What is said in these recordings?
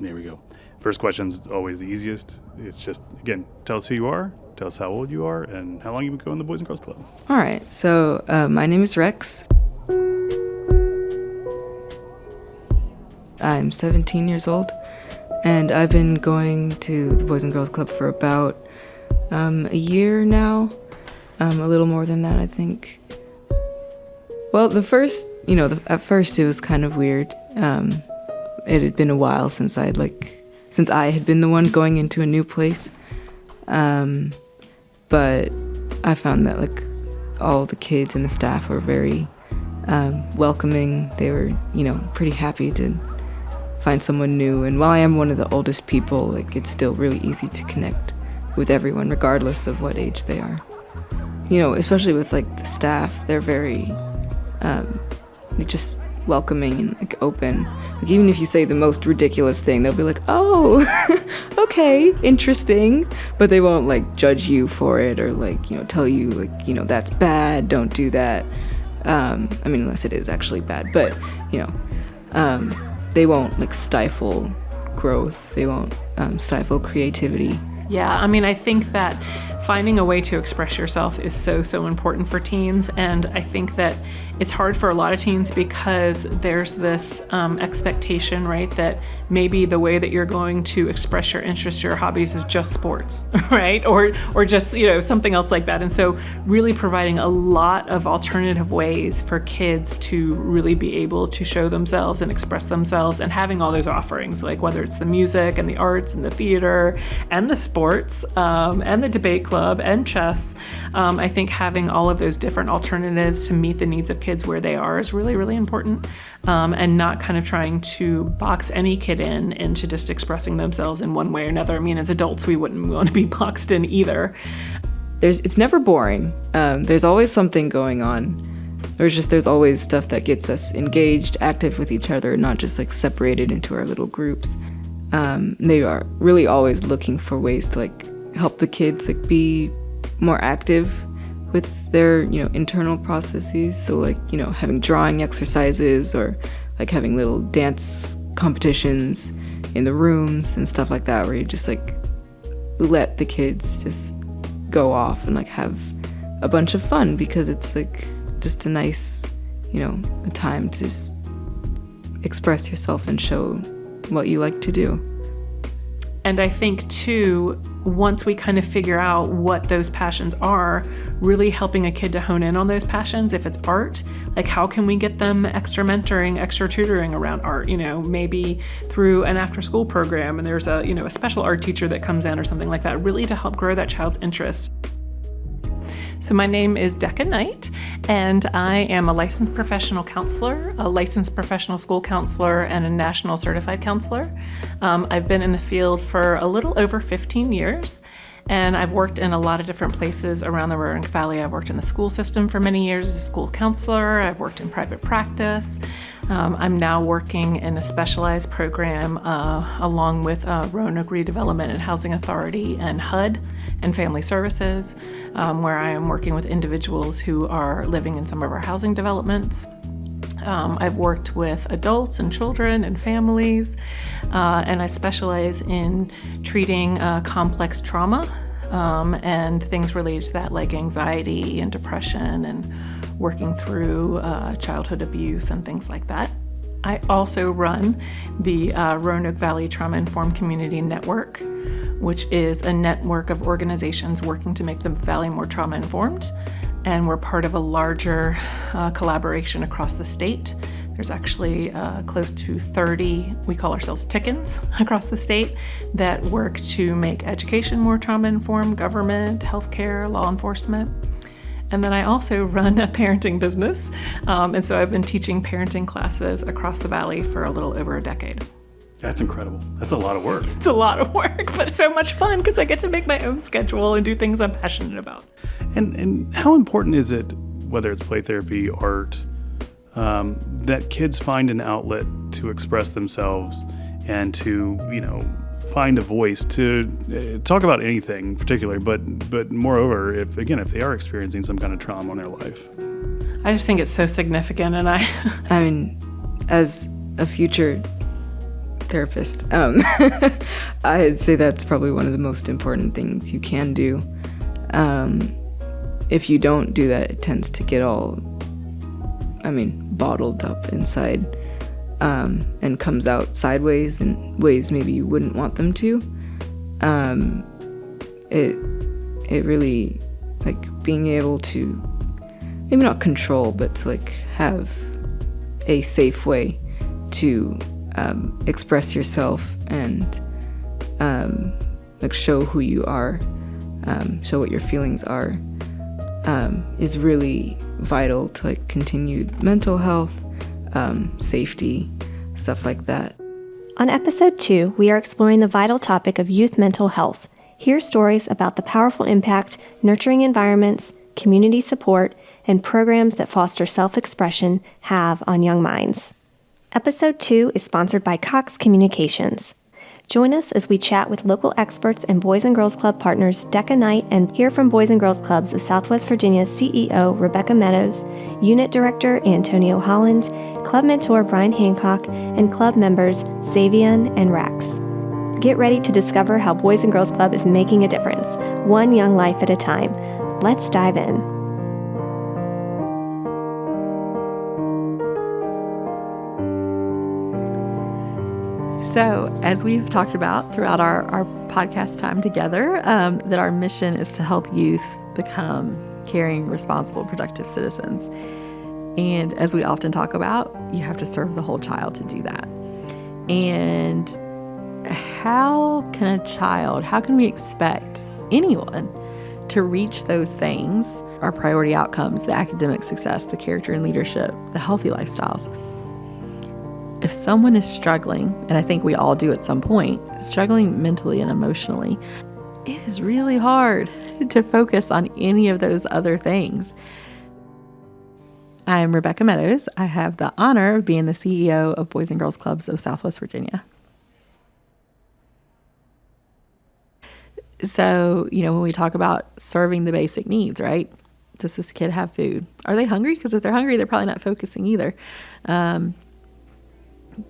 There we go. First question's always the easiest. It's just, again, tell us who you are, tell us how old you are, and how long you've been going to the Boys and Girls Club. All right, so my name is Rex. I'm 17 years old, and I've been going to the Boys and Girls Club for about a year now, a little more than that, I think. Well, at first it was kind of weird. It had been a while since I had been the one going into a new place. But I found that all the kids and the staff were very welcoming. They were, pretty happy to find someone new. And while I am one of the oldest people, it's still really easy to connect with everyone, regardless of what age they are. Especially with the staff, they're very just welcoming and open. Even if you say the most ridiculous thing, they'll be like, "Oh, okay, interesting," but they won't judge you for it or tell you that's bad, don't do that. Unless it is actually bad, but they won't stifle growth. They won't stifle creativity. Yeah, I think that finding a way to express yourself is so important for teens, and I think that it's hard for a lot of teens because there's this expectation, right, that maybe the way that you're going to express your interests, your hobbies is just sports, right, or just something else like that. And so really providing a lot of alternative ways for kids to really be able to show themselves and express themselves, and having all those offerings, whether it's the music and the arts and the theater and the sports and the debate club and chess. I think having all of those different alternatives to meet the needs of kids where they are is really, really important, and not kind of trying to box any kid into just expressing themselves in one way or another. As adults, we wouldn't want to be boxed in either. It's never boring. There's always something going on. There's always stuff that gets us engaged, active with each other, not just separated into our little groups. They are really always looking for ways to help the kids be more active with their internal processes. So having drawing exercises or having little dance competitions in the rooms and stuff like that, where you just let the kids just go off and have a bunch of fun, because it's just a nice a time to just express yourself and show what you like to do. And I think, too, once we kind of figure out what those passions are, really helping a kid to hone in on those passions. If it's art, how can we get them extra mentoring, extra tutoring around art? Maybe through an after-school program, and there's a special art teacher that comes in or something like that, really to help grow that child's interest. So my name is Decca Knight, and I am a licensed professional counselor, a licensed professional school counselor, and a national certified counselor. I've been in the field for a little over 15 years, and I've worked in a lot of different places around the Roanoke Valley. I've worked in the school system for many years as a school counselor. I've worked in private practice. I'm now working in a specialized program along with Roanoke Redevelopment and Housing Authority and HUD and Family Services, where I am working with individuals who are living in some of our housing developments. I've worked with adults and children and families, and I specialize in treating complex trauma and things related to that, like anxiety and depression, and working through childhood abuse and things like that. I also run the Roanoke Valley Trauma Informed Community Network, which is a network of organizations working to make the Valley more trauma informed. And we're part of a larger collaboration across the state. There's actually close to 30, we call ourselves Tickins, across the state that work to make education more trauma-informed, government, healthcare, law enforcement. And then I also run a parenting business. And so I've been teaching parenting classes across the Valley for a little over a decade. That's incredible. That's a lot of work. It's a lot of work, but it's so much fun because I get to make my own schedule and do things I'm passionate about. And how important is it, whether it's play therapy, art, that kids find an outlet to express themselves and to, find a voice to talk about anything in particular, but moreover, if they are experiencing some kind of trauma in their life? I just think it's so significant, and as a future therapist. I'd say that's probably one of the most important things you can do. If you don't do that, it tends to get all, bottled up inside, and comes out sideways in ways maybe you wouldn't want them to. It really, being able to, maybe not control, but to have a safe way to express yourself and show who you are, show what your feelings are, is really vital to continued mental health, safety, stuff like that. On episode 2, we are exploring the vital topic of youth mental health. Hear stories about the powerful impact nurturing environments, community support, and programs that foster self-expression have on young minds. Episode 2 is sponsored by Cox Communications. Join us as we chat with local experts and Boys and Girls Club partners Decca Knight and hear from Boys and Girls Clubs of Southwest Virginia's CEO Rebecca Meadows, Unit Director Antonio Holland, Club Mentor Brian Hancock, and club members Xavian and Rex. Get ready to discover how Boys and Girls Club is making a difference, one young life at a time. Let's dive in. So, as we've talked about throughout our podcast time together, that our mission is to help youth become caring, responsible, productive citizens. And as we often talk about, you have to serve the whole child to do that. And how can we expect anyone to reach those things, our priority outcomes, the academic success, the character and leadership, the healthy lifestyles, if someone is struggling, and I think we all do at some point, struggling mentally and emotionally, it is really hard to focus on any of those other things. I'm Rebecca Meadows. I have the honor of being the CEO of Boys and Girls Clubs of Southwest Virginia. So, when we talk about serving the basic needs, right? Does this kid have food? Are they hungry? Because if they're hungry, they're probably not focusing either.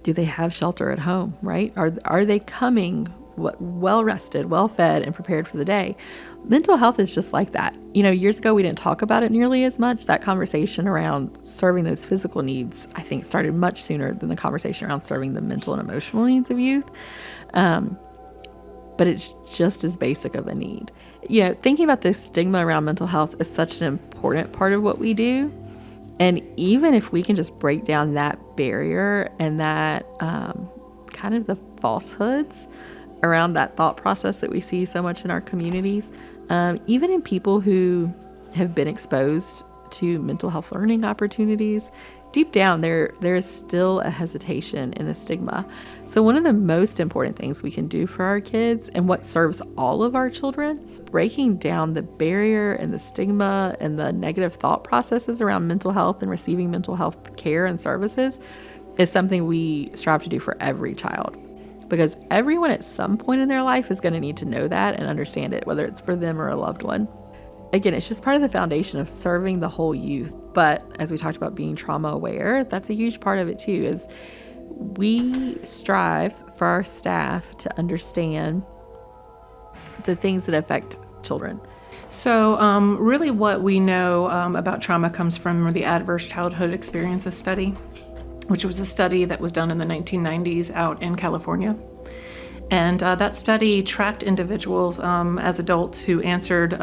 Do they have shelter at home, right? Are they coming well rested, well fed, and prepared for the day? Mental health is just like that. Years ago, we didn't talk about it nearly as much. That conversation around serving those physical needs, I think, started much sooner than the conversation around serving the mental and emotional needs of youth. But it's just as basic of a need. Thinking about the stigma around mental health is such an important part of what we do. And even if we can just break down that barrier and that kind of the falsehoods around that thought process that we see so much in our communities, even in people who have been exposed to mental health learning opportunities, deep down there is still a hesitation and a stigma. So one of the most important things we can do for our kids and what serves all of our children, breaking down the barrier and the stigma and the negative thought processes around mental health and receiving mental health care and services, is something we strive to do for every child. Because everyone at some point in their life is going to need to know that and understand it, whether it's for them or a loved one. Again, it's just part of the foundation of serving the whole youth. But as we talked about being trauma aware, that's a huge part of it too, is we strive for our staff to understand the things that affect children. So really what we know about trauma comes from the Adverse Childhood Experiences Study, which was a study that was done in the 1990s out in California. And that study tracked individuals as adults who answered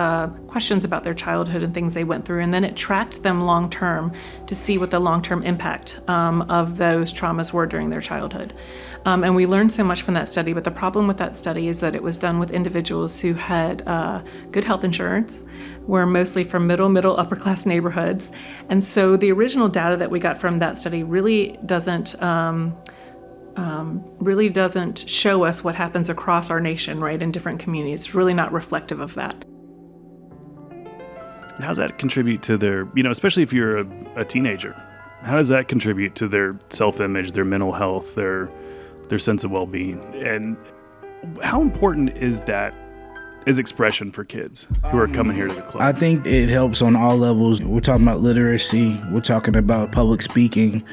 questions about their childhood and things they went through. And then it tracked them long term to see what the long-term impact of those traumas were during their childhood. And we learned so much from that study. But the problem with that study is that it was done with individuals who had good health insurance, were mostly from middle, upper class neighborhoods. And so the original data that we got from that study really doesn't show us what happens across our nation, right, in different communities. It's really not reflective of that. And how does that contribute to their, especially if you're a teenager, how does that contribute to their self-image, their mental health, their sense of well-being? And how important is that is expression for kids who are coming here to the club? I think it helps on all levels. We're talking about literacy. We're talking about public speaking.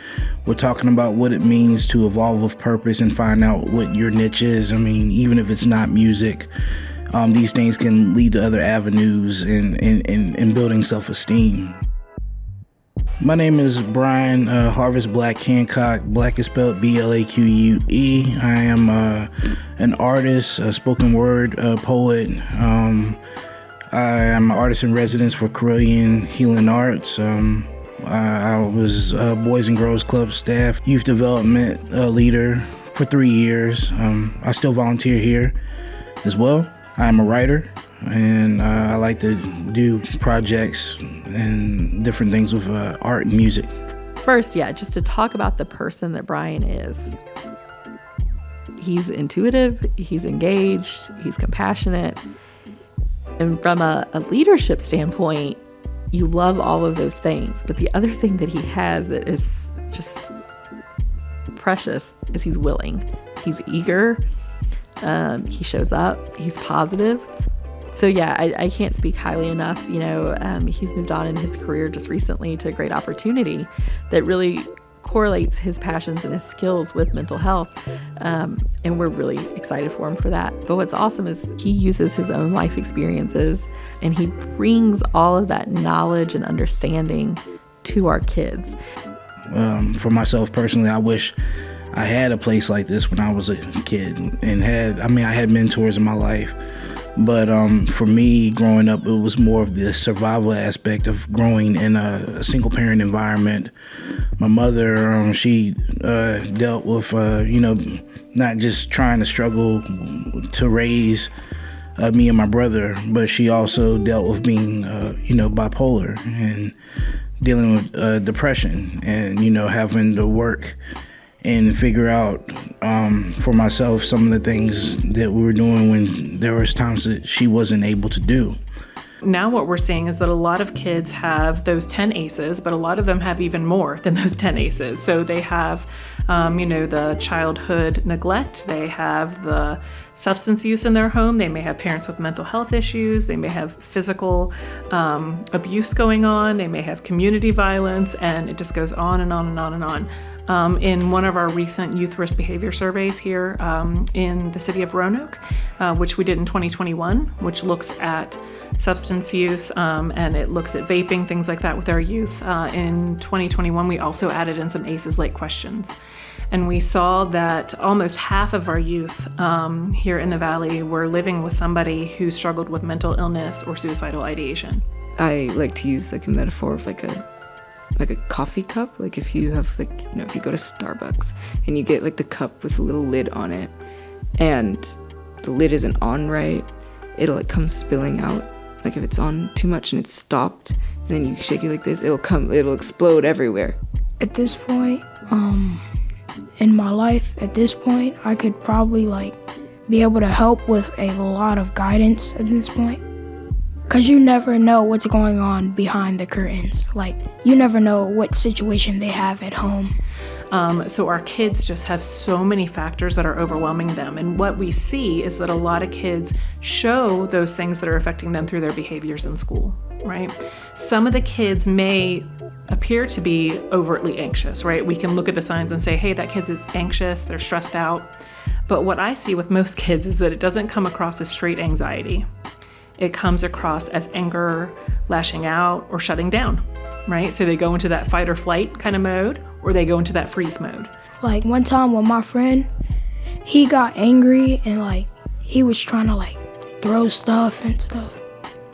We're talking about what it means to evolve with purpose and find out what your niche is. I mean, even if it's not music, these things can lead to other avenues in building self-esteem. My name is Brian Harvest Black Hancock. Black is spelled Blaque. I am an artist, a spoken word poet. I am an artist in residence for Carilion Healing Arts. I was Boys and Girls Club staff, youth development leader for 3 years. I still volunteer here as well. I am a writer, and I like to do projects and different things with art and music. First, just to talk about the person that Brian is. He's intuitive, he's engaged, he's compassionate. And from a leadership standpoint, you love all of those things. But the other thing that he has that is just precious is he's willing. He's eager. He shows up. He's positive. So I can't speak highly enough. He's moved on in his career just recently to a great opportunity that really correlates his passions and his skills with mental health. And we're really excited for him for that. But what's awesome is he uses his own life experiences and he brings all of that knowledge and understanding to our kids. For myself personally, I wish I had a place like this when I was a kid and I had mentors in my life. But for me, growing up, it was more of the survival aspect of growing in a single-parent environment. My mother, she dealt with, not just trying to struggle to raise me and my brother, but she also dealt with being, bipolar and dealing with depression and, having to work and figure out for myself some of the things that we were doing when there was times that she wasn't able to do. Now what we're seeing is that a lot of kids have those 10 ACEs, but a lot of them have even more than those 10 ACEs. So they have, the childhood neglect. They have the substance use in their home. They may have parents with mental health issues. They may have physical abuse going on. They may have community violence, and it just goes on and on and on and on. In one of our recent youth risk behavior surveys here in the city of Roanoke, which we did in 2021, which looks at substance use and it looks at vaping, things like that with our youth. In 2021, we also added in some ACEs-like questions. And we saw that almost half of our youth here in the Valley were living with somebody who struggled with mental illness or suicidal ideation. I like to use like a metaphor of like a coffee cup. Like if you have if you go to Starbucks and you get like the cup with a little lid on it and the lid isn't on right, it'll come spilling out. Like if it's on too much and it's stopped and then you shake it like this, it'll explode everywhere. At this point, in my life, I could probably be able to help with a lot of guidance at this point. Because you never know what's going on behind the curtains. You never know what situation they have at home. So our kids just have so many factors that are overwhelming them. And what we see is that a lot of kids show those things that are affecting them through their behaviors in school, right? Some of the kids may appear to be overtly anxious, right? We can look at the signs and say, hey, that kid is anxious, they're stressed out. But what I see with most kids is that it doesn't come across as straight anxiety. It comes across as anger, lashing out, or shutting down, right? So they go into that fight or flight kind of mode, or they go into that freeze mode. One time with my friend, he got angry and he was trying to throw stuff and stuff.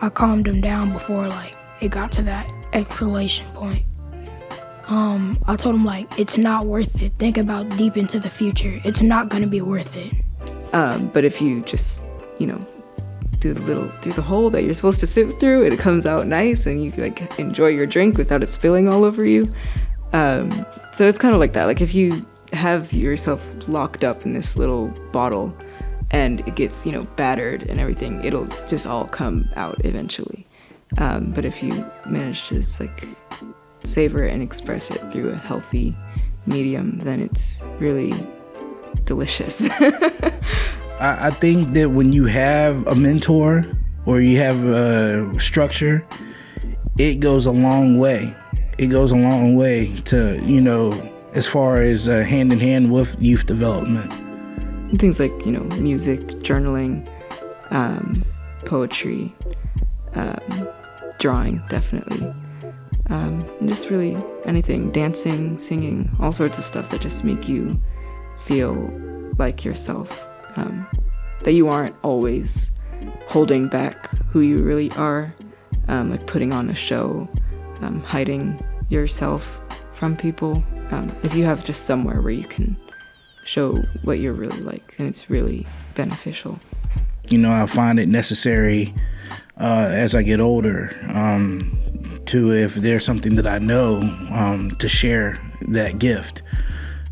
I calmed him down before it got to that escalation point. I told him it's not worth it. Think about deep into the future. It's not gonna be worth it. But if you just, through the hole that you're supposed to sit through, it comes out nice and you enjoy your drink without it spilling all over you. So it's kind of like that. If you have yourself locked up in this little bottle and it gets, battered and everything, it'll just all come out eventually. But if you manage to just savor it and express it through a healthy medium, then it's really delicious. I think that when you have a mentor or you have a structure, it goes a long way. It goes a long way to, as far as hand in hand with youth development. Things like, music, journaling, poetry, drawing, definitely. And just really anything, dancing, singing, all sorts of stuff that just make you feel like yourself. That you aren't always holding back who you really are, like putting on a show, hiding yourself from people. If you have just somewhere where you can show what you're really like, then it's really beneficial. I find it necessary as I get older to, if there's something that I know, to share that gift.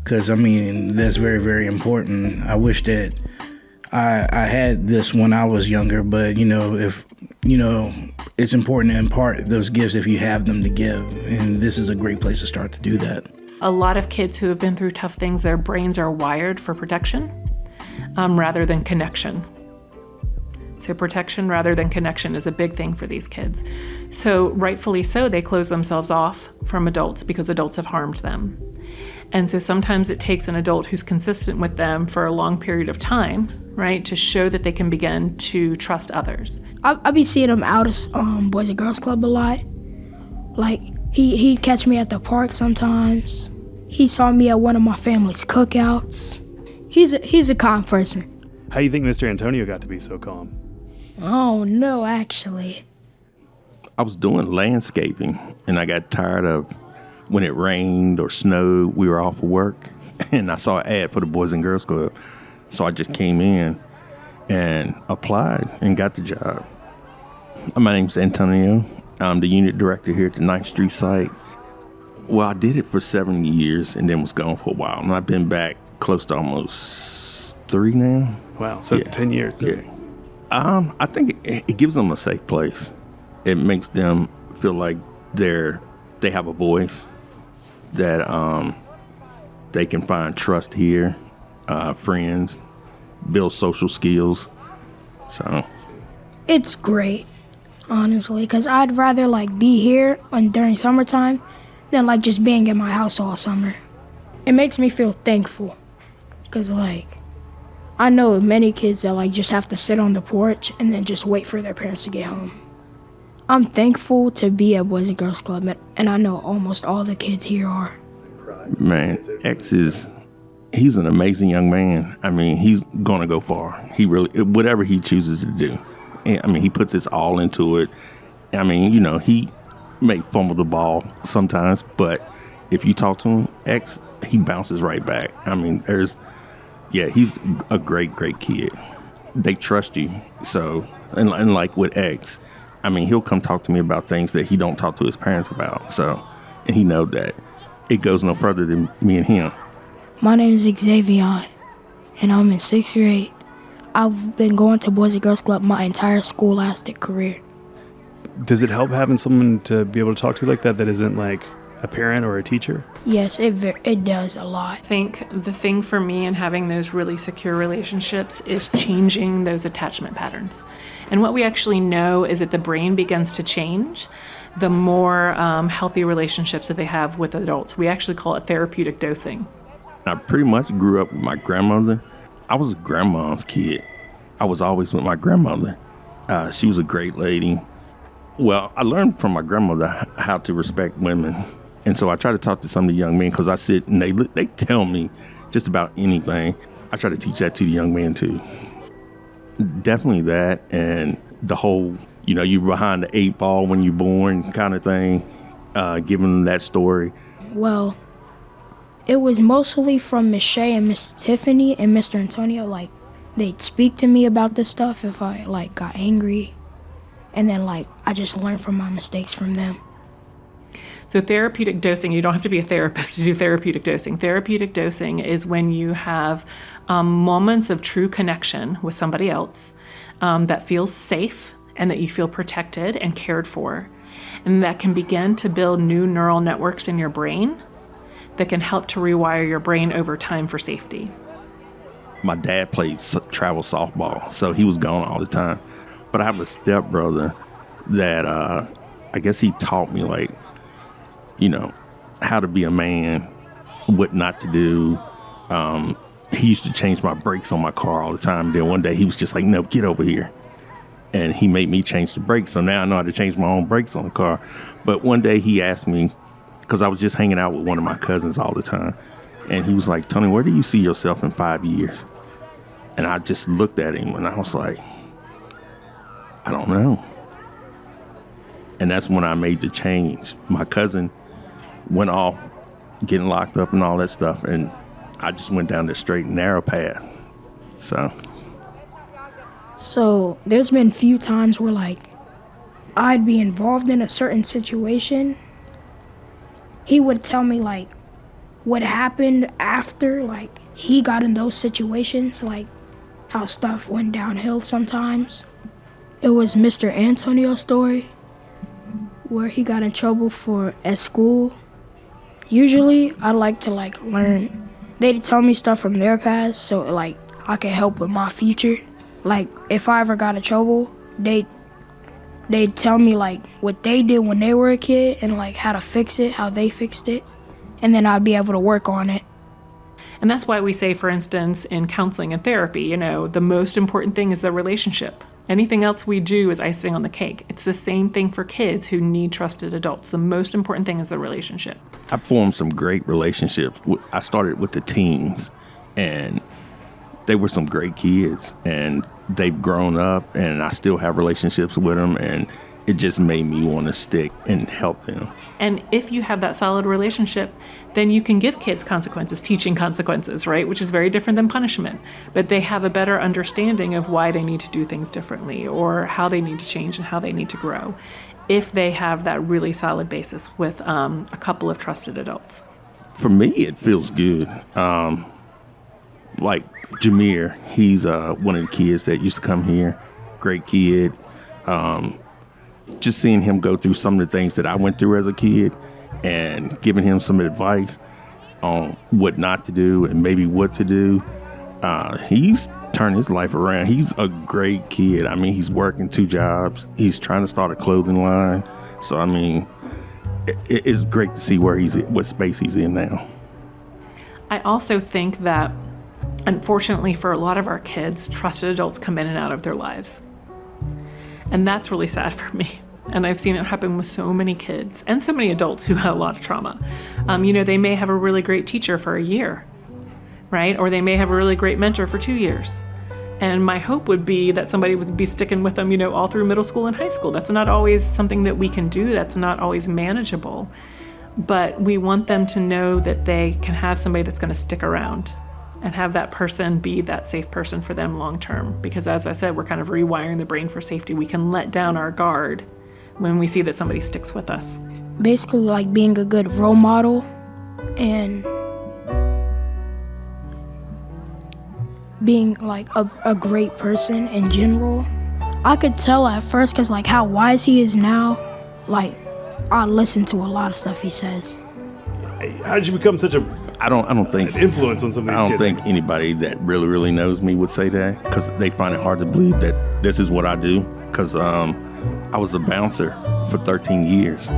Because, that's very, very important. I wish that I had this when I was younger, but, if, it's important to impart those gifts if you have them to give. And this is a great place to start to do that. A lot of kids who have been through tough things, their brains are wired for protection rather than connection. So protection rather than connection is a big thing for these kids. So rightfully so, they close themselves off from adults because adults have harmed them. And so sometimes it takes an adult who's consistent with them for a long period of time, right, to show that they can begin to trust others. I be seeing him out of Boys and Girls Club a lot. Like, he'd catch me at the park sometimes. He saw me at one of my family's cookouts. He's a calm person. How do you think Mr. Antonio got to be so calm? Oh, no, actually. I was doing landscaping, and I got tired of when it rained or snowed, we were off of work, and I saw an ad for the Boys and Girls Club. So I just came in and applied and got the job. My name's Antonio. I'm the unit director here at the 9th Street site. Well, I did it for 7 years and then was gone for a while. And I've been back close to almost 3 now. Wow, so Yeah. 10 years. Yeah. I think it gives them a safe place. It makes them feel like they have a voice, that they can find trust here, friends, build social skills. So It's great, honestly, because I'd rather, be here during summertime than, just being in my house all summer. It makes me feel thankful, because, I know many kids that, just have to sit on the porch and then just wait for their parents to get home. I'm thankful to be at Boys and Girls Club, and I know almost all the kids here are. Man, X he's an amazing young man. He's gonna go far. He really, whatever he chooses to do. And, he puts his all into it. He may fumble the ball sometimes, but if you talk to him, X, he bounces right back. He's a great, great kid. They trust you. So, and like with X, he'll come talk to me about things that he don't talk to his parents about. So, and he knows that it goes no further than me and him. My name is Xavier, and I'm in 6th grade. I've been going to Boys and Girls Club my entire scholastic career. Does it help having someone to be able to talk to like that isn't like a parent or a teacher? Yes, it does a lot. I think the thing for me in having those really secure relationships is changing those attachment patterns. And what we actually know is that the brain begins to change the more healthy relationships that they have with adults. We actually call it therapeutic dosing. I pretty much grew up with my grandmother. I was a grandma's kid. I was always with my grandmother. She was a great lady. Well, I learned from my grandmother how to respect women. And so I try to talk to some of the young men because I sit and they tell me just about anything. I try to teach that to the young men too. Definitely that, and the whole, you're behind the 8 ball when you're born kind of thing, giving them that story. Well, it was mostly from Miss Shay and Miss Tiffany and Mr. Antonio. They'd speak to me about this stuff if I, got angry. And then, I just learned from my mistakes from them. So therapeutic dosing, you don't have to be a therapist to do therapeutic dosing. Therapeutic dosing is when you have moments of true connection with somebody else that feels safe and that you feel protected and cared for. And that can begin to build new neural networks in your brain that can help to rewire your brain over time for safety. my dad played travel softball, so he was gone all the time. But I have a stepbrother that I guess he taught me, like, you know, how to be a man, what not to do. He used to change my brakes on my car all the time. Then one day he was just like, no, get over here. And he made me change the brakes. So now I know how to change my own brakes on the car. But one day he asked me, because I was just hanging out with one of my cousins all the time. And he was like, Tony, where do you see yourself in 5 years? And I just looked at him and I was like, I don't know. And that's when I made the change. My cousin went off getting locked up and all that stuff. And I just went down the straight and narrow path. So there's been few times where like I'd be involved in a certain situation. He would tell me like what happened after like he got in those situations, like how stuff went downhill sometimes. It was Mr. Antonio's story where he got in trouble at school. Usually I like to like learn. They'd tell me stuff from their past so like I can help with my future. Like, if I ever got in trouble, they'd tell me, like, what they did when they were a kid and, like, how to fix it, how they fixed it, and then I'd be able to work on it. And that's why we say, for instance, in counseling and therapy, you know, the most important thing is the relationship. Anything else we do is icing on the cake. It's the same thing for kids who need trusted adults. The most important thing is the relationship. I formed some great relationships. I started with the teens, and they were some great kids, and they've grown up, and I still have relationships with them, and it just made me want to stick and help them. And if you have that solid relationship, then you can give kids consequences, teaching consequences, right? Which is very different than punishment. But they have a better understanding of why they need to do things differently or how they need to change and how they need to grow if they have that really solid basis with a couple of trusted adults. For me, it feels good. Like Jameer, he's one of the kids that used to come here. Great kid. Just seeing him go through some of the things that I went through as a kid and giving him some advice on what not to do and maybe what to do. He's turned his life around. He's a great kid. I mean, he's working 2 jobs. He's trying to start a clothing line. So, I mean, it's great to see what space he's in now. I also think that, unfortunately, for a lot of our kids, trusted adults come in and out of their lives. And that's really sad for me. And I've seen it happen with so many kids and so many adults who have a lot of trauma. You know, they may have a really great teacher for a year, right? Or they may have a really great mentor for 2 years. And my hope would be that somebody would be sticking with them, you know, all through middle school and high school. That's not always something that we can do. That's not always manageable. But we want them to know that they can have somebody that's going to stick around and have that person be that safe person for them long term. Because as I said, we're kind of rewiring the brain for safety. We can let down our guard when we see that somebody sticks with us. Basically, like being a good role model and being like a great person in general. I could tell at first because like how wise he is now, like I listen to a lot of stuff he says. How did you become such a I don't think influence on some of these I don't kids? think anybody that really knows me would say that, because they find it hard to believe that this is what I do. Because I was a bouncer for 13 years,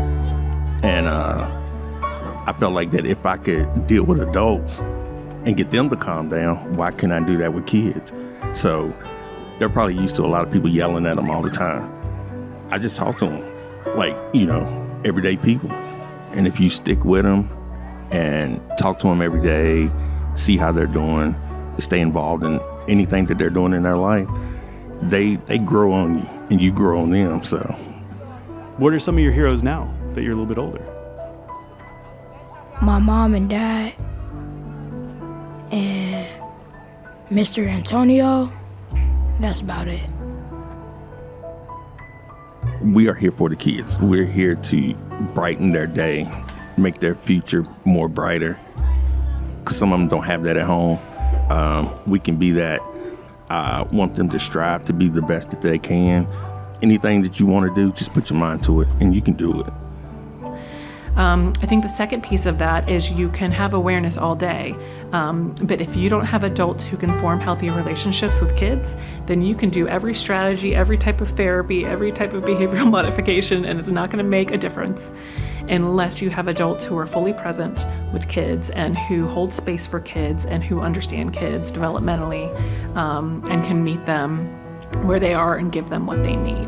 and I felt like that if I could deal with adults and get them to calm down, why can't I do that with kids? So they're probably used to a lot of people yelling at them all the time. I just talk to them like, you know, everyday people. And if you stick with them and talk to them every day, see how they're doing, stay involved in anything that they're doing in their life, they grow on you and you grow on them. So What are some of your heroes now that you're a little bit older? My mom and dad and Mr. Antonio. That's about it. we are here for the kids. We're here to brighten their day, make their future more brighter, because some of them don't have that at home. We can be that. Want them to strive to be the best that they can. Anything that you want to do, just put your mind to it, and you can do it. I think the second piece of that is you can have awareness all day, but if you don't have adults who can form healthy relationships with kids, then you can do every strategy, every type of therapy, every type of behavioral modification, and it's not going to make a difference unless you have adults who are fully present with kids and who hold space for kids and who understand kids developmentally, and can meet them where they are and give them what they need.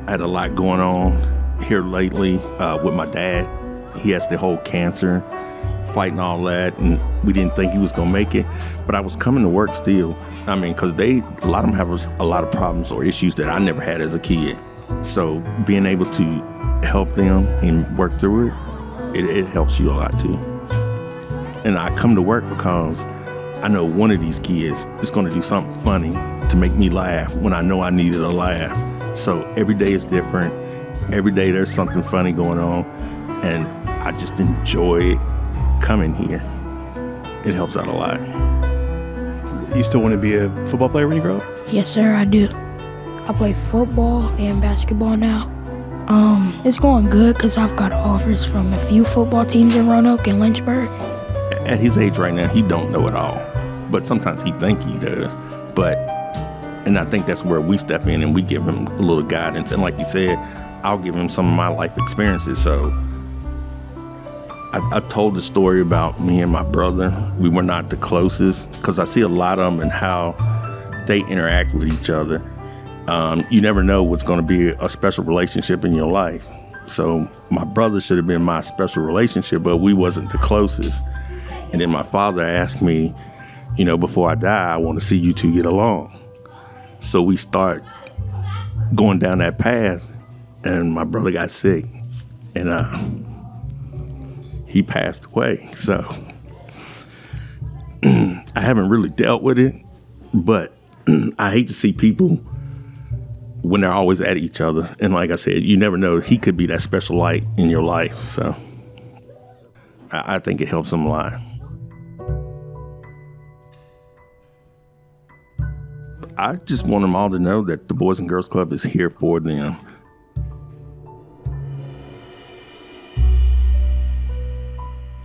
I had a lot going on here lately with my dad. He has the whole cancer, fighting all that, and we didn't think he was gonna make it, but I was coming to work still. I mean, because a lot of them have a lot of problems or issues that I never had as a kid. So being able to help them and work through it helps you a lot too. And I come to work because I know one of these kids is gonna do something funny to make me laugh when I know I needed a laugh. So every day is different. Every day there's something funny going on, and I just enjoy coming here. It helps out a lot. You still want to be a football player when you grow up? Yes, sir, I do. I play football and basketball now. It's going good because I've got offers from a few football teams in Roanoke and Lynchburg. At his age right now, he don't know it all, but sometimes he think he does. And I think that's where we step in and we give him a little guidance. And like you said, I'll give him some of my life experiences. So I told the story about me and my brother. We were not the closest because I see a lot of them and how they interact with each other. You never know what's going to be a special relationship in your life. So my brother should have been my special relationship, but we wasn't the closest. And then my father asked me, before I die, I want to see you two get along. So we start going down that path, and my brother got sick, and he passed away. So I haven't really dealt with it, but I hate to see people when they're always at each other. And like I said, you never know, he could be that special light in your life. So I think it helps him a lot. I just want them all to know that the Boys and Girls Club is here for them.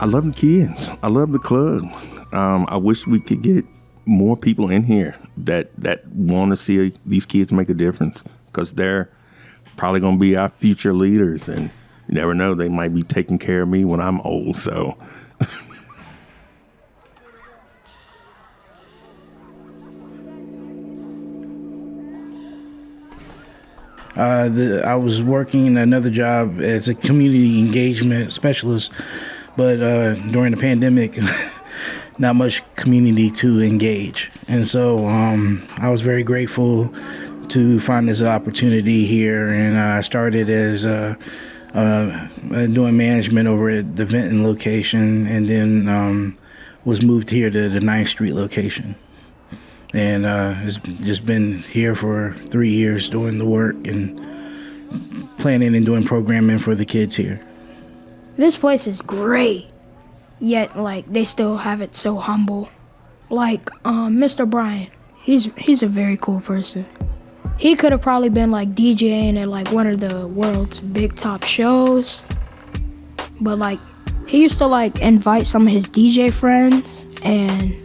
I love the kids. I love the club. I wish we could get more people in here that want to see these kids make a difference, because they're probably going to be our future leaders, and you never know, they might be taking care of me when I'm old. So I was working another job as a community engagement specialist, but during the pandemic, not much community to engage. And so I was very grateful to find this opportunity here, and I started as doing management over at the Vinton location, and then was moved here to the 9th Street location. And it's just been here for 3 years doing the work and planning and doing programming for the kids here. This place is great, yet they still have it so humble. Mr. Brian, he's a very cool person. He could have probably been DJing at one of the world's big top shows, but he used to invite some of his DJ friends, and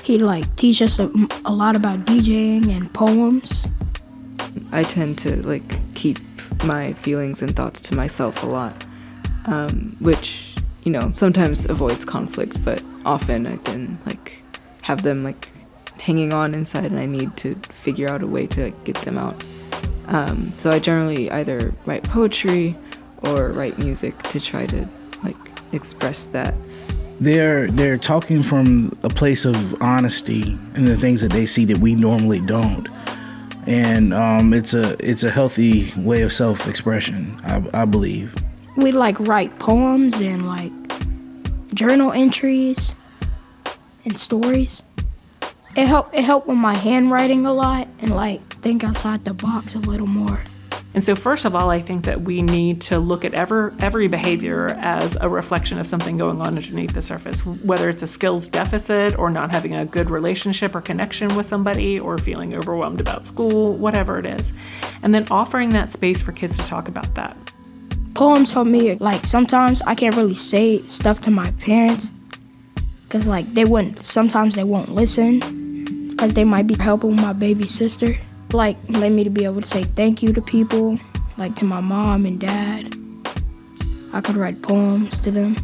he'd teach us a lot about DJing and poems. I tend to keep my feelings and thoughts to myself a lot, which sometimes avoids conflict, but often I then have them hanging on inside, and I need to figure out a way to get them out. So I generally either write poetry or write music to try to express that. They're talking from a place of honesty and the things that they see that we normally don't, and it's a healthy way of self-expression, I believe. We'd write poems and journal entries and stories. It helped with my handwriting a lot and think outside the box a little more. And so first of all, I think that we need to look at every behavior as a reflection of something going on underneath the surface, whether it's a skills deficit or not having a good relationship or connection with somebody or feeling overwhelmed about school, whatever it is. And then offering that space for kids to talk about that. Poems help me. Like, sometimes I can't really say stuff to my parents because, like, sometimes they won't listen because they might be helping my baby sister. Like, let me to be able to say thank you to people, like to my mom and dad. I could write poems to them.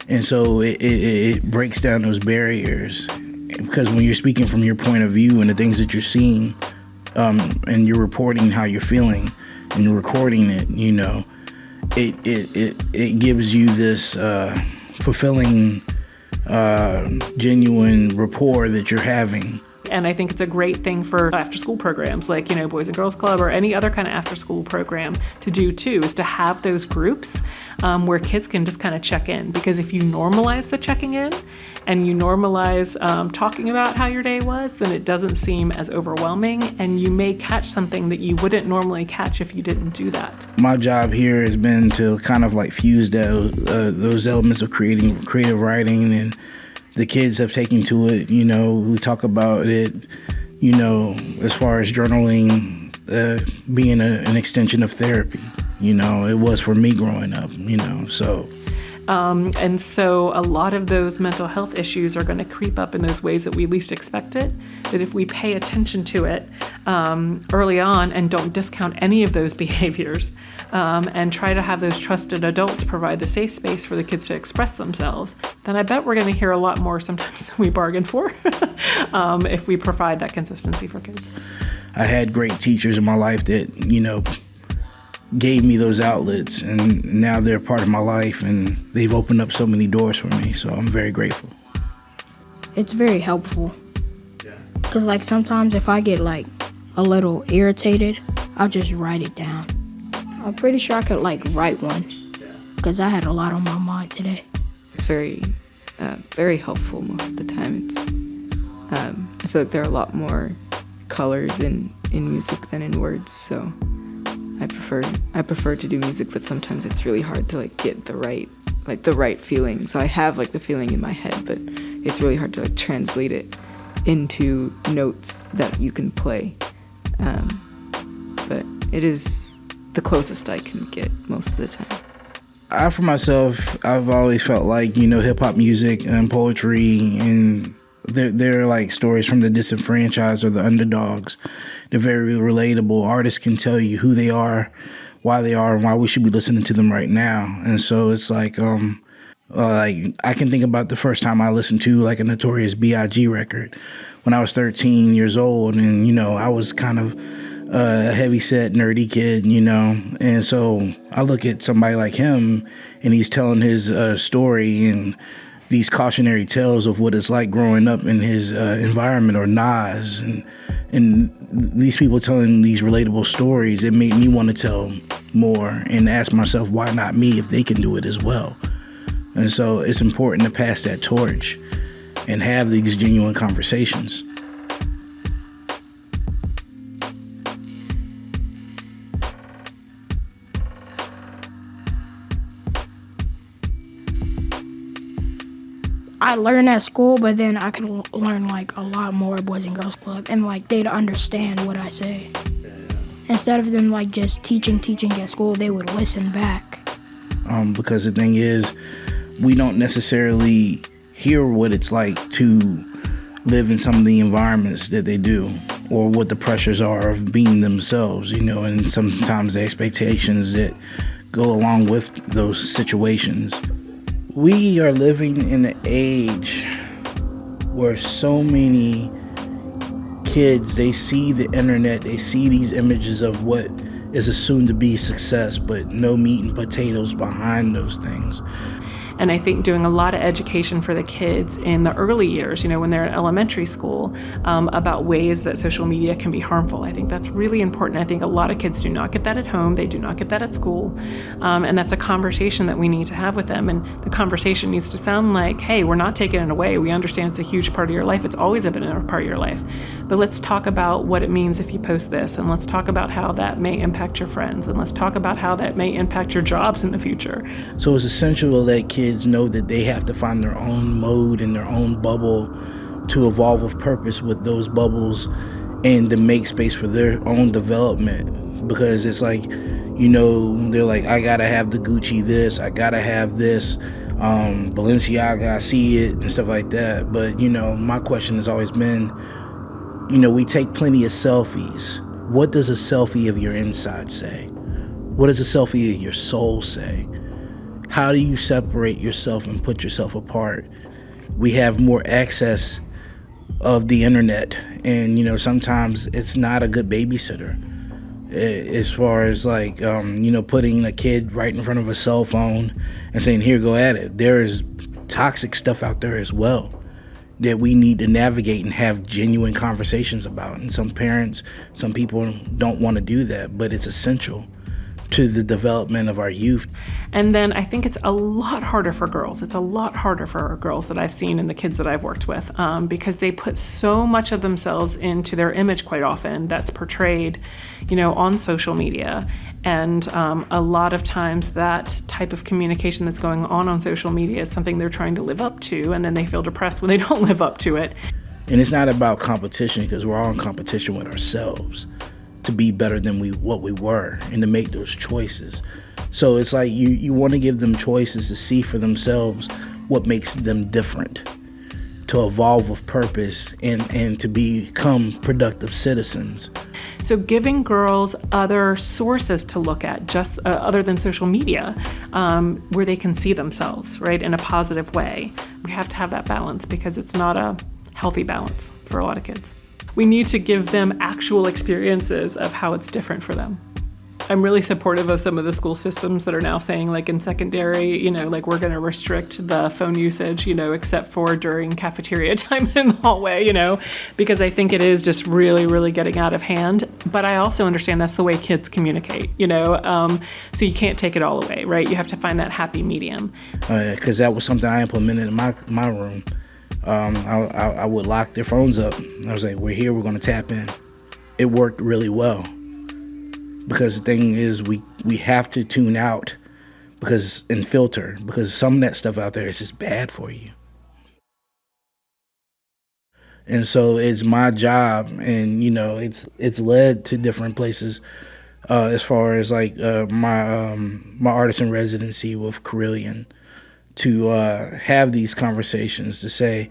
And so it breaks down those barriers, because when you're speaking from your point of view and the things that you're seeing, and you're reporting how you're feeling and you're recording it, you know, it gives you this fulfilling, genuine rapport that you're having. And I think it's a great thing for after-school programs like, you know, Boys and Girls Club or any other kind of after-school program to do too, is to have those groups where kids can just kind of check in. Because if you normalize the checking in and you normalize talking about how your day was, then it doesn't seem as overwhelming, and you may catch something that you wouldn't normally catch if you didn't do that. My job here has been to kind of like fuse those elements of creative writing, and the kids have taken to it. You know, we talk about it, you know, as far as journaling being an extension of therapy. You know, it was for me growing up, you know, so. And so a lot of those mental health issues are going to creep up in those ways that we least expect it. That if we pay attention to it early on and don't discount any of those behaviors, and try to have those trusted adults provide the safe space for the kids to express themselves, then I bet we're going to hear a lot more sometimes than we bargain for if we provide that consistency for kids. I had great teachers in my life that, you know, gave me those outlets, and now they're part of my life, and they've opened up so many doors for me, so I'm very grateful. It's very helpful. Because, like, sometimes if I get, like, a little irritated, I'll just write it down. I'm pretty sure I could, like, write one, because I had a lot on my mind today. It's very helpful most of the time. It's I feel like there are a lot more colors in music than in words, so I prefer to do music, but sometimes it's really hard to like get the right feeling. So I have like the feeling in my head, but it's really hard to like translate it into notes that you can play. But it is the closest I can get most of the time. For myself, I've always felt like, you know, hip hop music and poetry, and they're like stories from the disenfranchised or the underdogs. They're very relatable. Artists can tell you who they are, and why we should be listening to them right now. And so it's like I can think about the first time I listened to like a Notorious B.I.G. record when I was 13 years old, and you know, I was kind of a heavy-set, nerdy kid, you know, and so I look at somebody like him, and he's telling his story and these cautionary tales of what it's like growing up in his environment, or Nas, and these people telling these relatable stories. It made me want to tell more and ask myself, why not me if they can do it as well? And so it's important to pass that torch and have these genuine conversations. I learn at school, but then I can learn like a lot more at Boys and Girls Club, and like they'd understand what I say. Instead of them like just teaching at school, they would listen back. Because the thing is, we don't necessarily hear what it's like to live in some of the environments that they do, or what the pressures are of being themselves, you know, and sometimes the expectations that go along with those situations. We are living in an age where so many kids, they see the internet, they see these images of what is assumed to be success, but no meat and potatoes behind those things. And I think doing a lot of education for the kids in the early years, you know, when they're in elementary school, about ways that social media can be harmful. I think that's really important. I think a lot of kids do not get that at home. They do not get that at school. And that's a conversation that we need to have with them. And the conversation needs to sound like, hey, we're not taking it away. We understand it's a huge part of your life. It's always been a part of your life. But let's talk about what it means if you post this. And let's talk about how that may impact your friends. And let's talk about how that may impact your jobs in the future. So it's essential to let kids know that they have to find their own mode and their own bubble to evolve with purpose with those bubbles, and to make space for their own development. Because it's like, You know, they're like, I gotta have the Gucci this, I gotta have this, Balenciaga, I see it and stuff like that. But, you know, my question has always been, you know, we take plenty of selfies. What does a selfie of your inside say? What does a selfie of your soul say? How do you separate yourself and put yourself apart? We have more access of the internet, and, you know, sometimes it's not a good babysitter. As far as like, you know, putting a kid right in front of a cell phone and saying, here, go at it. There is toxic stuff out there as well that we need to navigate and have genuine conversations about. And some parents, some people don't want to do that, but it's essential to the development of our youth. And then I think it's a lot harder for girls. It's a lot harder for girls that I've seen and the kids that I've worked with, because they put so much of themselves into their image quite often that's portrayed, you know, on social media. And a lot of times that type of communication that's going on social media is something they're trying to live up to, and then they feel depressed when they don't live up to it. And it's not about competition, because we're all in competition with ourselves to be better than what we were and to make those choices. So it's like you want to give them choices to see for themselves what makes them different, to evolve with purpose and to become productive citizens. So giving girls other sources to look at, just other than social media, where they can see themselves, right, in a positive way. We have to have that balance, because it's not a healthy balance for a lot of kids. We need to give them actual experiences of how it's different for them. I'm really supportive of some of the school systems that are now saying, like in secondary, you know, like we're going to restrict the phone usage, you know, except for during cafeteria time in the hallway, you know, because I think it is just really, really getting out of hand. But I also understand that's the way kids communicate, you know, so you can't take it all away, right? You have to find that happy medium. Because that was something I implemented in my room. I would lock their phones up. I was like, we're here, we're going to tap in. It worked really well. Because the thing is, we have to tune out and filter, because some of that stuff out there is just bad for you. And so it's my job, and, you know, it's led to different places as far as like my artist in residency with Carillion, to have these conversations, to say,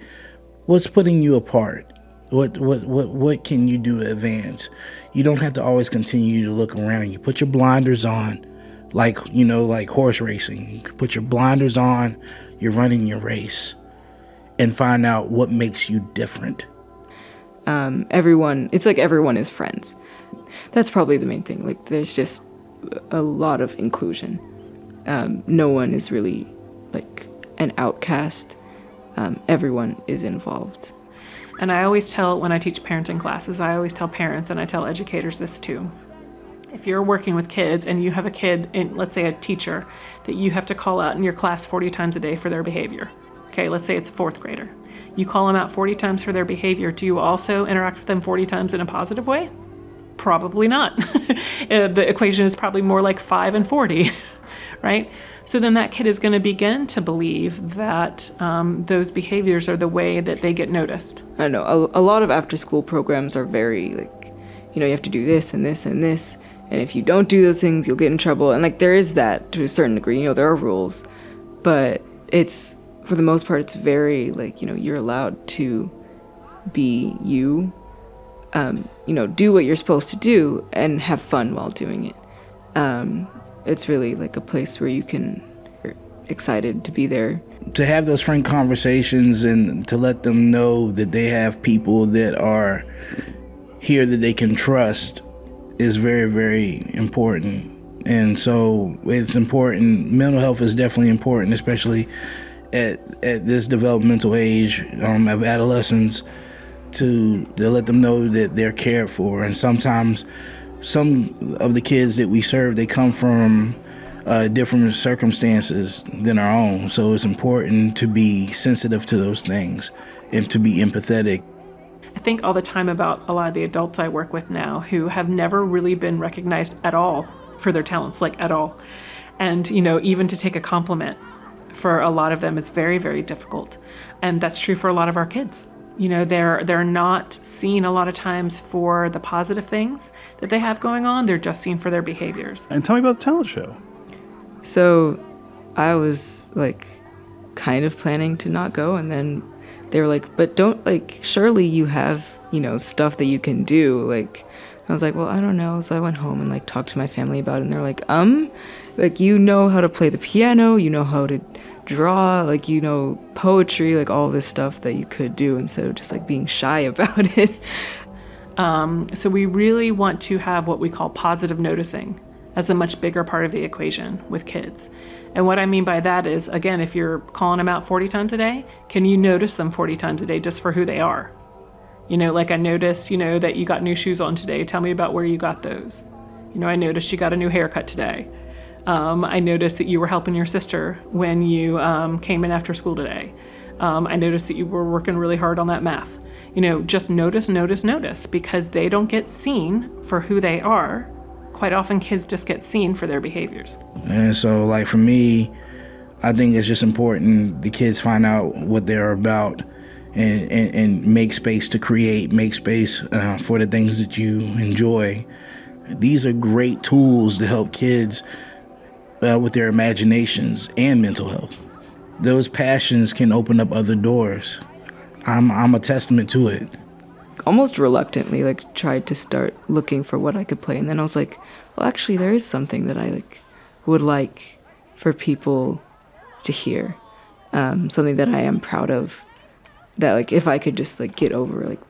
what's putting you apart? What can you do to advance? You don't have to always continue to look around. You put your blinders on, like, you know, like horse racing. You put your blinders on, you're running your race, and find out what makes you different. It's like everyone is friends. That's probably the main thing. Like, there's just a lot of inclusion. No one is really like an outcast. Everyone is involved. And I always tell, when I teach parenting classes, I always tell parents and I tell educators this too. If you're working with kids and you have a kid, let's say a teacher, that you have to call out in your class 40 times a day for their behavior. Okay, let's say it's a fourth grader. You call them out 40 times for their behavior. Do you also interact with them 40 times in a positive way? Probably not. The equation is probably more like 5 and 40, right? So then that kid is going to begin to believe that those behaviors are the way that they get noticed. I know a lot of after-school programs are very like, you know, you have to do this and this and this, and if you don't do those things, you'll get in trouble. And like, there is that to a certain degree. You know, there are rules, but it's, for the most part, it's very like, you know, you're allowed to be you. You know, do what you're supposed to do and have fun while doing it. It's really like a place where you're excited to be there. To have those frank conversations and to let them know that they have people that are here that they can trust is very, very important. And so it's important. Mental health is definitely important, especially at this developmental age of adolescence, to let them know that they're cared for. And sometimes some of the kids that we serve, they come from different circumstances than our own. So it's important to be sensitive to those things and to be empathetic. I think all the time about a lot of the adults I work with now who have never really been recognized at all for their talents, like at all. And, you know, even to take a compliment for a lot of them is very, very difficult. And that's true for a lot of our kids. You know, they're not seen a lot of times for the positive things that they have going on. They're just seen for their behaviors. And tell me about the talent show. So I was like kind of planning to not go, and then they were like, but don't, like, surely you have, you know, stuff that you can do. Like, I was like, well, I don't know. So I went home and like talked to my family about it, and they're like, you know how to play the piano, you know how to draw, like, you know, poetry, like all this stuff that you could do instead of just like being shy about it. So we really want to have what we call positive noticing as a much bigger part of the equation with kids. And what I mean by that is, again, if you're calling them out 40 times a day, can you notice them 40 times a day just for who they are? You know, like I noticed, you know, that you got new shoes on today. Tell me about where you got those. You know, I noticed you got a new haircut today. I noticed that you were helping your sister when you came in after school today. I noticed that you were working really hard on that math. You know, just notice, because they don't get seen for who they are. Quite often kids just get seen for their behaviors. And so, like, for me, I think it's just important the kids find out what they're about and make space to create, make space for the things that you enjoy. These are great tools to help kids with their imaginations and mental health. Those passions can open up other doors. I'm a testament to it. Almost reluctantly, like, tried to start looking for what I could play, and then I was like, well, actually, there is something that I like would like for people to hear, something that I am proud of. That, like, if I could just like get over like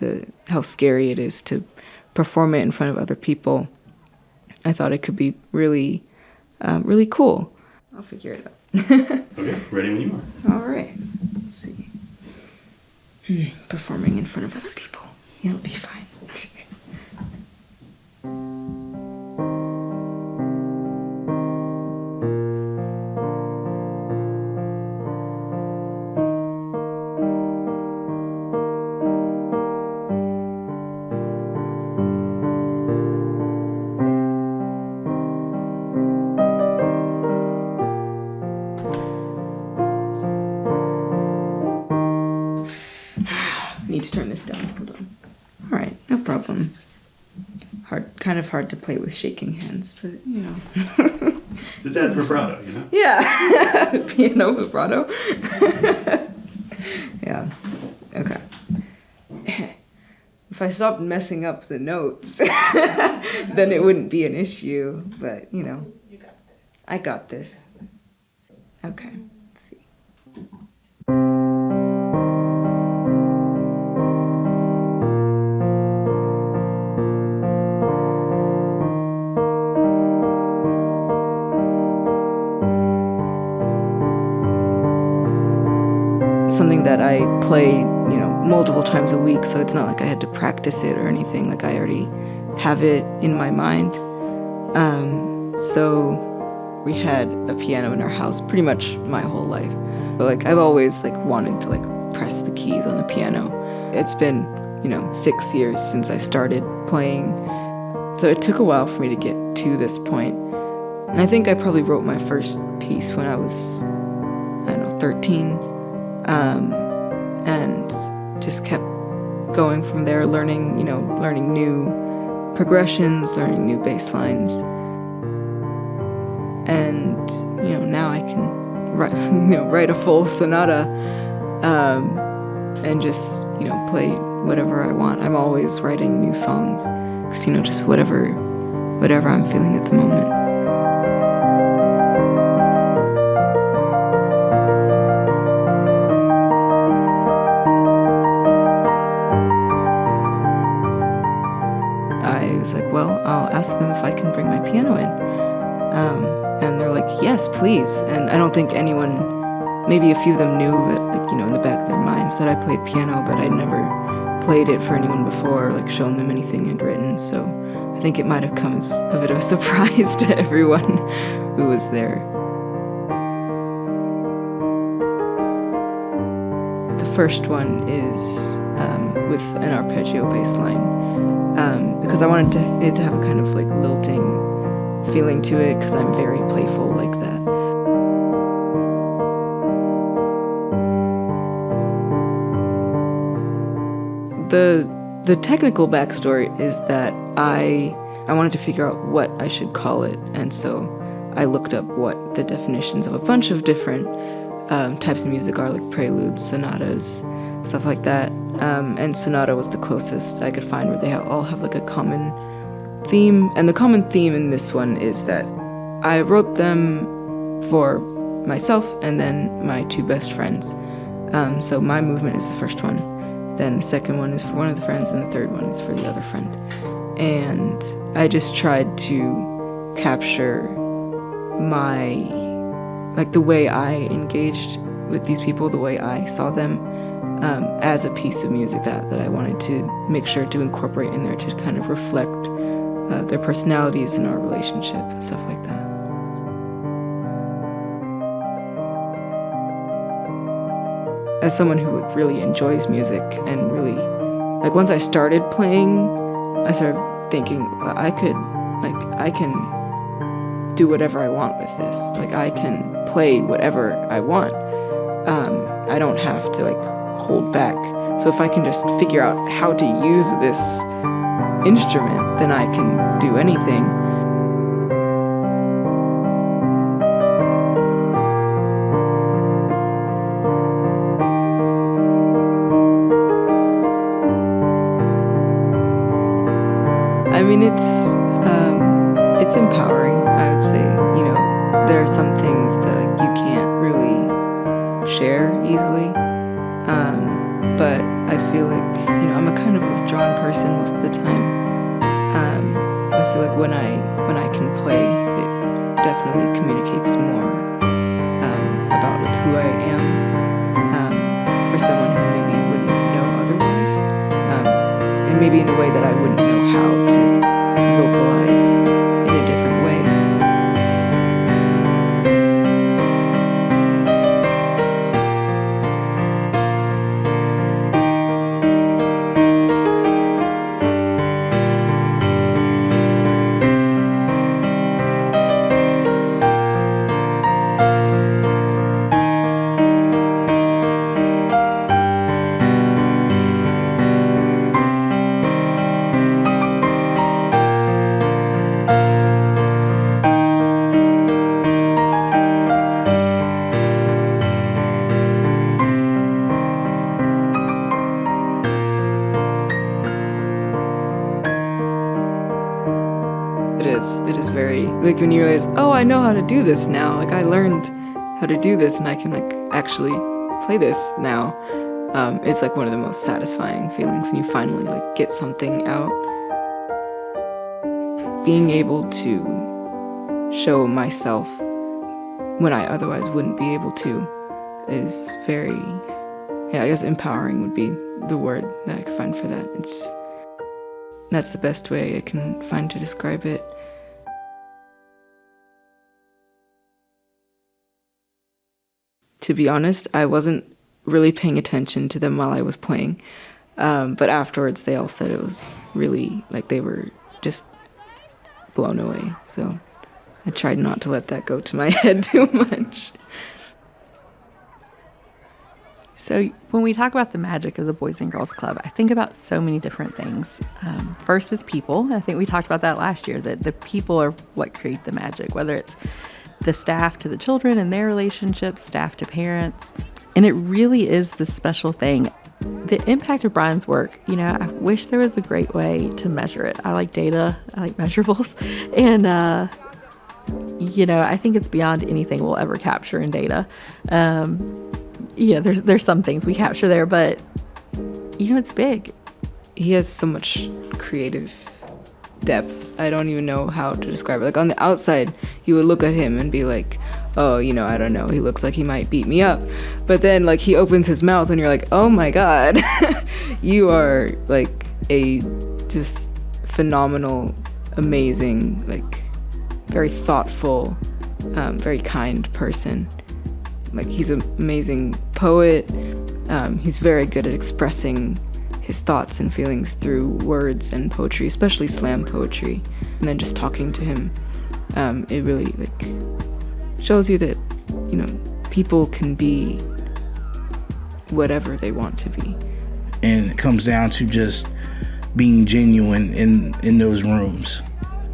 how scary it is to perform it in front of other people, I thought it could be really, really cool. I'll figure it out. Okay, ready when you are. All right. Let's see. Performing in front of other people. It'll be fine. Need to turn this down. Hold on. All right, no problem. Kind of hard to play with shaking hands, but you know. This adds vibrato, you know? Yeah. Piano vibrato. Yeah. Okay. If I stopped messing up the notes, then it wouldn't be an issue. But you know, I got this. Okay. Let's see. Something that I play, you know, multiple times a week, so it's not like I had to practice it or anything. Like, I already have it in my mind. So we had a piano in our house pretty much my whole life. But like, I've always like wanted to like press the keys on the piano. It's been, you know, 6 years since I started playing, so it took a while for me to get to this point. And I think I probably wrote my first piece when I was, I don't know, 13. And just kept going from there, learning new progressions, learning new bass lines. And, you know, now I can write a full sonata, and just, you know, play whatever I want. I'm always writing new songs, 'cause, you know, just whatever I'm feeling at the moment. I was like, well, I'll ask them if I can bring my piano in. And they're like, yes, please. And I don't think anyone, maybe a few of them knew that, like, you know, in the back of their minds that I played piano, but I'd never played it for anyone before, or like shown them anything I'd written. So I think it might have come as a bit of a surprise to everyone who was there. The first one is with an arpeggio bass line, because I wanted it to have a kind of like lilting feeling to it, because I'm very playful like that. the technical backstory is that I wanted to figure out what I should call it, and so I looked up what the definitions of a bunch of different types of music are, like preludes, sonatas, stuff like that. And sonata was the closest I could find where they all have like a common theme. And the common theme in this one is that I wrote them for myself and then my two best friends. So my movement is the first one. Then the second one is for one of the friends, and the third one is for the other friend. And I just tried to capture the way I engaged with these people, the way I saw them, as a piece of music that I wanted to make sure to incorporate in there to kind of reflect their personalities and our relationship and stuff like that. As someone who really enjoys music and really, once I started playing, I started thinking, I can do whatever I want with this. I can play whatever I want. I don't have to hold back. So if I can just figure out how to use this instrument, then I can do anything. I mean, it's empowering, I would say. There are some things that you can't really share easily. But I feel I'm a kind of withdrawn person most of the time. I feel when I can play, it definitely communicates more about who I am for someone who maybe wouldn't know otherwise, and maybe in a way that I wouldn't know how to vocalize in a different way. It is very, when you realize, oh, I know how to do this now. I learned how to do this and I can actually play this now. It's one of the most satisfying feelings when you finally get something out. Being able to show myself when I otherwise wouldn't be able to is very, I guess empowering would be the word that I could find for that. That's the best way I can find to describe it. To be honest, I wasn't really paying attention to them while I was playing. But afterwards, they all said it was really, they were just blown away. So I tried not to let that go to my head too much. So when we talk about the magic of the Boys and Girls Club, I think about so many different things. First is people. I think we talked about that last year, that the people are what create the magic, whether it's the staff to the children and their relationships, staff to parents. And it really is this special thing. The impact of Brian's work, I wish there was a great way to measure it. I like data, I like measurables. And, I think it's beyond anything we'll ever capture in data. There's some things we capture there, but, it's big. He has so much creative depth. I don't even know how to describe it. On the outside, you would look at him and be like, oh, I don't know, he looks like he might beat me up. But then he opens his mouth and you're like, oh my God, you are a just phenomenal, amazing, very thoughtful, very kind person. He's an amazing poet. He's very good at expressing his thoughts and feelings through words and poetry, especially slam poetry. And then just talking to him, it really shows you that, people can be whatever they want to be. And it comes down to just being genuine in those rooms,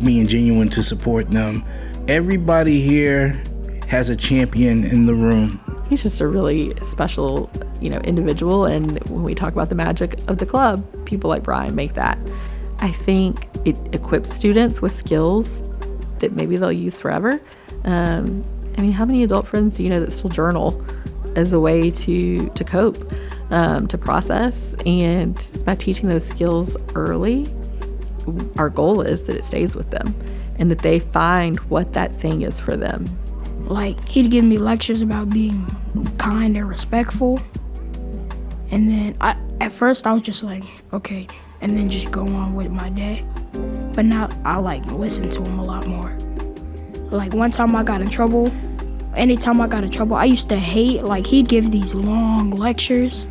being genuine to support them. Everybody here has a champion in the room. He's just a really special, individual. And when we talk about the magic of the club, people like Brian make that. I think it equips students with skills that maybe they'll use forever. How many adult friends do you know that still journal as a way to cope, to process? And by teaching those skills early, our goal is that it stays with them and that they find what that thing is for them. Like, he'd give me lectures about being kind and respectful. And then at first I was just like, okay, and then just go on with my day. But now I listen to him a lot more. Like, one time I got in trouble. Anytime I got in trouble, I used to hate, he'd give these long lectures.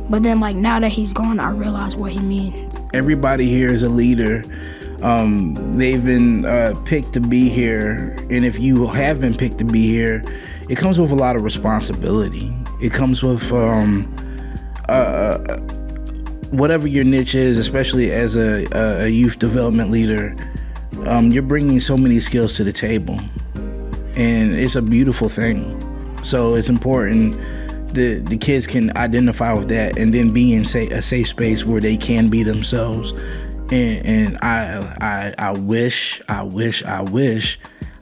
But then, now that he's gone, I realize what he means. Everybody here is a leader. They've been picked to be here. And if you have been picked to be here, it comes with a lot of responsibility. It comes with whatever your niche is, especially as a youth development leader. You're bringing so many skills to the table. And it's a beautiful thing. So it's important that the kids can identify with that and then be in a safe space where they can be themselves. And I wish I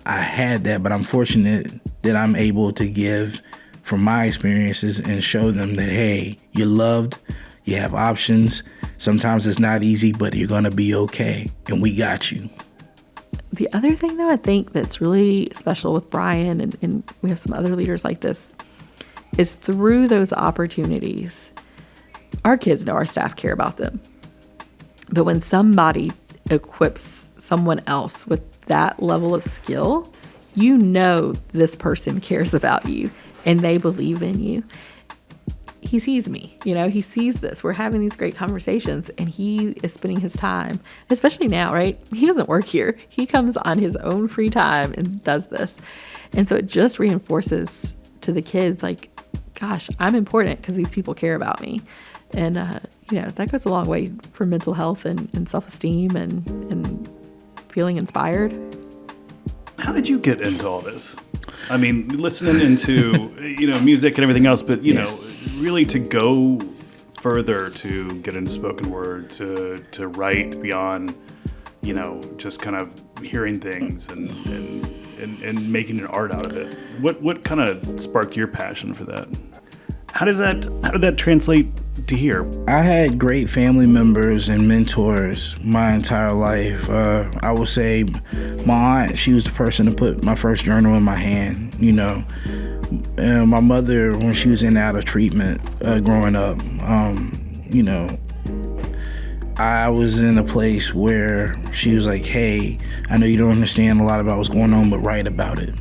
had that, but I'm fortunate that I'm able to give from my experiences and show them that, hey, you're loved, you have options. Sometimes it's not easy, but you're gonna be okay, and we got you. The other thing, though, I think that's really special with Brian, and we have some other leaders like this, is through those opportunities, our kids know our staff care about them. But when somebody equips someone else with that level of skill, this person cares about you and they believe in you. He sees me, he sees this. We're having these great conversations and he is spending his time, especially now, right? He doesn't work here. He comes on his own free time and does this. And so it just reinforces to the kids, gosh, I'm important because these people care about me. And, that goes a long way for mental health and self-esteem and feeling inspired. How did you get into all this? I mean, listening into, music and everything else, but, really to go further, to get into spoken word, to write beyond, just kind of hearing things and making an art out of it. What kind of sparked your passion for that? How did that translate to here? I had great family members and mentors my entire life. I would say my aunt, she was the person to put my first journal in my hand, And my mother, when she was in and out of treatment growing up, I was in a place where she was like, hey, I know you don't understand a lot about what's going on, but write about it.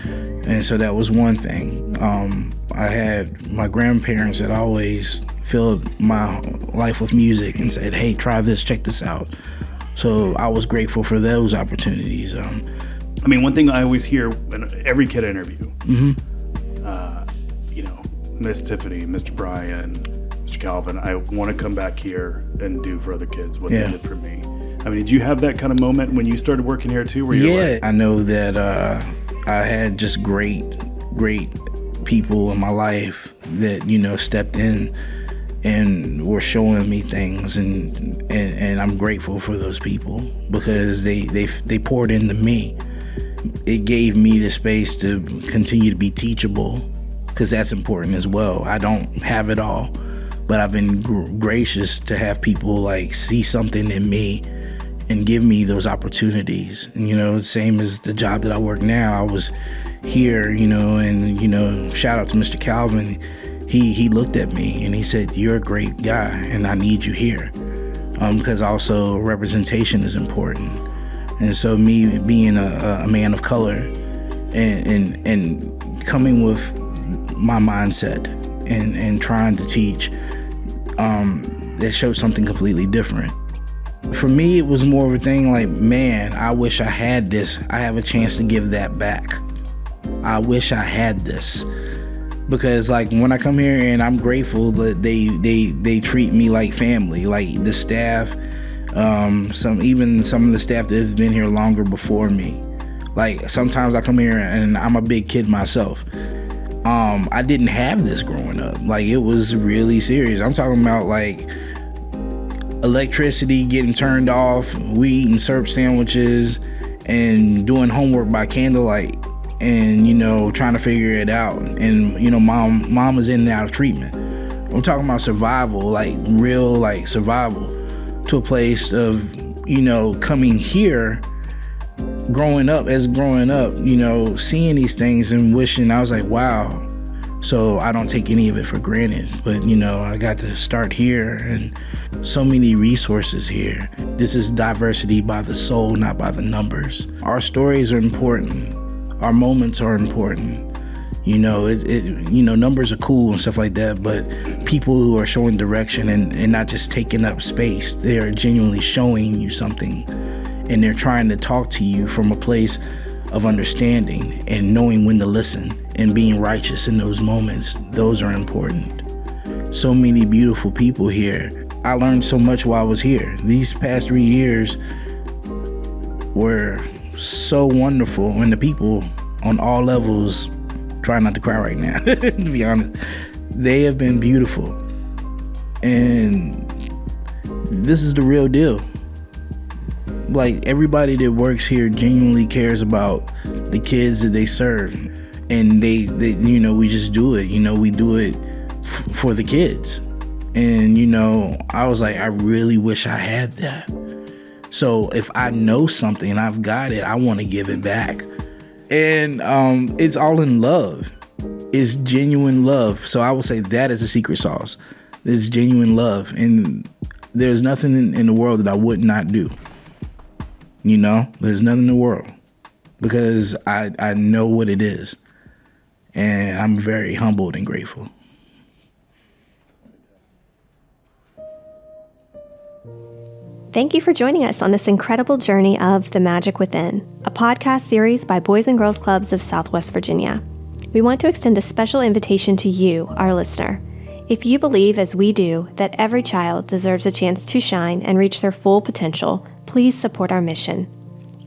And so that was one thing. I had my grandparents that always filled my life with music and said, hey, try this, check this out. So I was grateful for those opportunities. One thing I always hear in every kid I interview, Miss Tiffany, Mr. Brian, Mr. Calvin, I want to come back here and do for other kids what they did for me. Did you have that kind of moment when you started working here too? Where you're I know that I had just great people in my life that, stepped in and were showing me things, and I'm grateful for those people because they poured into me. It gave me the space to continue to be teachable, because that's important as well. I don't have it all, but I've been gracious to have people see something in me and give me those opportunities. And, same as the job that I work now, I was here, and, shout out to Mr. Calvin. He looked at me and he said, you're a great guy and I need you here. Because also representation is important. And so me being a man of color and coming with my mindset and trying to teach, that showed something completely different. For me, it was more of a thing man, I wish I had this. I have a chance to give that back. I wish I had this. because like when I come here, and I'm grateful that they treat me like family, like the staff, some of the staff that have been here longer before me. Like sometimes I come here and I'm a big kid myself. I didn't have this growing up. Like it was really serious. I'm talking about like electricity getting turned off, we eating syrup sandwiches and doing homework by candlelight, and trying to figure it out. And mom was in and out of treatment. I'm talking about survival, like real like survival, to a place of coming here, growing up, seeing these things and wishing. I was like, wow. So I don't take any of it for granted, but I got to start here, and so many resources here. This is diversity by the soul, not by the numbers. Our stories are important. Our moments are important. Numbers are cool and stuff like that, but people who are showing direction and not just taking up space, they are genuinely showing you something, and they're trying to talk to you from a place of understanding and knowing when to listen and being righteous in those moments. Those are important. So many beautiful people here. I learned so much while I was here. These past 3 years were so wonderful, and the people on all levels, try not to cry right now, to be honest, they have been beautiful. And this is the real deal. Like everybody that works here genuinely cares about the kids that they serve, and they we just do it. We do it for the kids. And I was like, I really wish I had that. So if I know something, I've got it, I want to give it back. And it's all in love. It's genuine love. So I would say that is a secret sauce. It's genuine love, and there's nothing in the world that I would not do. There's nothing in the world, because I know what it is, and I'm very humbled and grateful. Thank you for joining us on this incredible journey of The Magic Within, a podcast series by Boys and Girls Clubs of Southwest Virginia. We want to extend a special invitation to you, our listener. If you believe, as we do, that every child deserves a chance to shine and reach their full potential, please support our mission.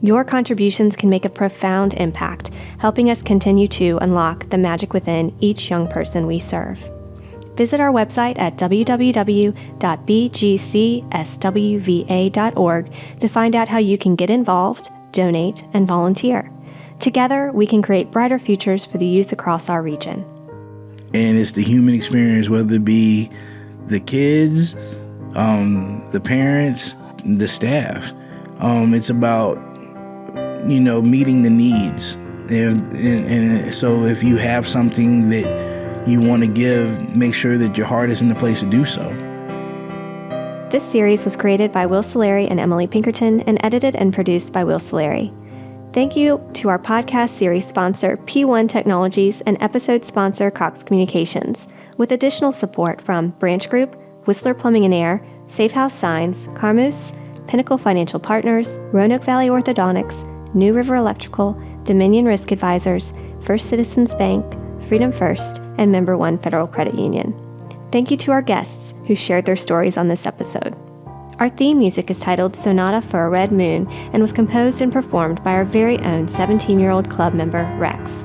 Your contributions can make a profound impact, helping us continue to unlock the magic within each young person we serve. Visit our website at www.bgcswva.org to find out how you can get involved, donate, and volunteer. Together, we can create brighter futures for the youth across our region. And it's the human experience, whether it be the kids, the parents, the staff. It's about, meeting the needs. And so if you have something that you want to give, make sure that your heart is in the place to do so. This series was created by Will Solari and Emily Pinkerton and edited and produced by Will Solari. Thank you to our podcast series sponsor, P1 Technologies, and episode sponsor, Cox Communications, with additional support from Branch Group, Whistler Plumbing and Air, Safe House Signs, Carmus, Pinnacle Financial Partners, Roanoke Valley Orthodontics, New River Electrical, Dominion Risk Advisors, First Citizens Bank, Freedom First, and Member One Federal Credit Union. Thank you to our guests who shared their stories on this episode. Our theme music is titled Sonata for a Red Moon and was composed and performed by our very own 17-year-old club member, Rex.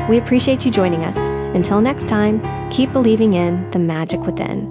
We appreciate you joining us. Until next time, keep believing in the magic within.